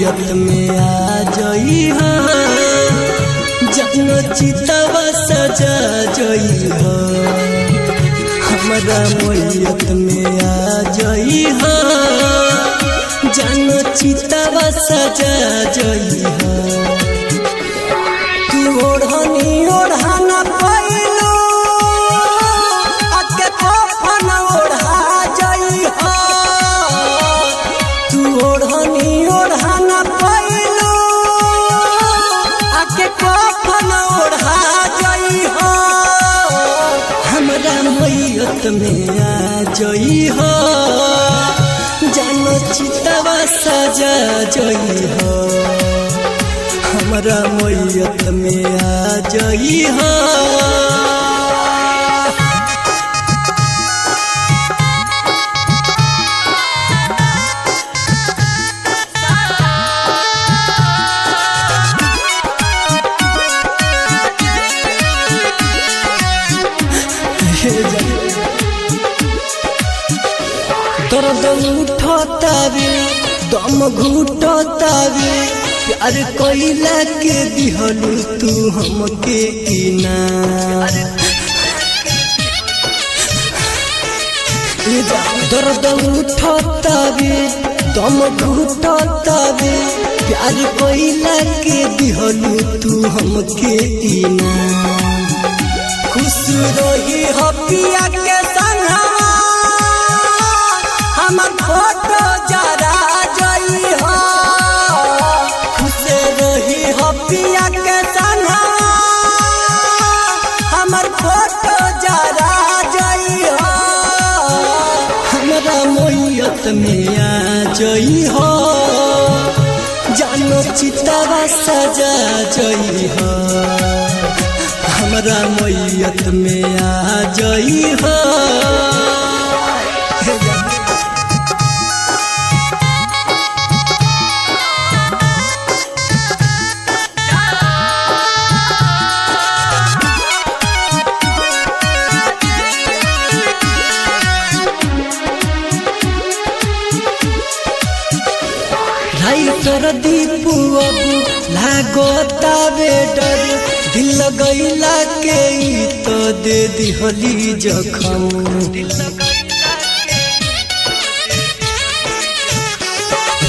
मैयत में आ जई हो जानो चितवा सजा जई हो हमरा मैयत में आ जई हो जानो चितवा सजा जई हो तू ओढ़नी ओढ़ाना पैलो आके कफन ओढ़ा जई हो तू ओढ़नी ओढ़ाना पैलो आके कफन ओढ़ा जई हो हमरा मैयत में आ जई हो जानो चितवा सजा जई हो हमरा मैयत में आ जई हो दर्द उठतावे दम घुटतावे प्यार कोइला के दिहलू तू हमके इनाम दर्द उठतावे दम घुटतावे प्यार कोइला के दिहलू तू हमके इनाम खुश रही हो पिया के संगवा हमर फोटो जरा जई हो खुश रही हो पिया के संगवा हमर फोटो जरा जई हो हमरा मैयत में आ जई हो जानो चितवा सजा जई हो हमरा मैयत में आ जई हो राइटर दीपू अब लागतावे डर दिल गईला के तो दे दिहली जखम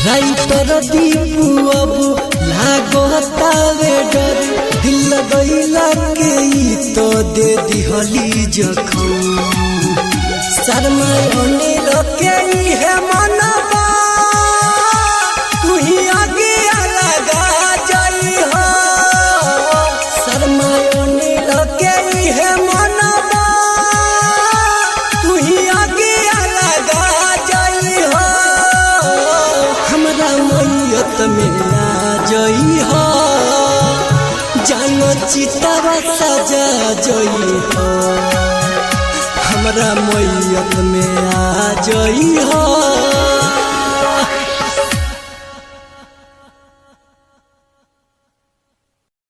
राइटर दीपू अब लागतावे डर दिल गईला के तो दे दिहली जखम शर्मा अनिल के है मनवा तू ही आगे लगा जई हो शर्मा अनिल के है मनवा तू ही आगे लगा जई हो हमरा मैयत में आ जई हो जानो चितवा सजा जई हो हमरा मैयत में आ जई हो।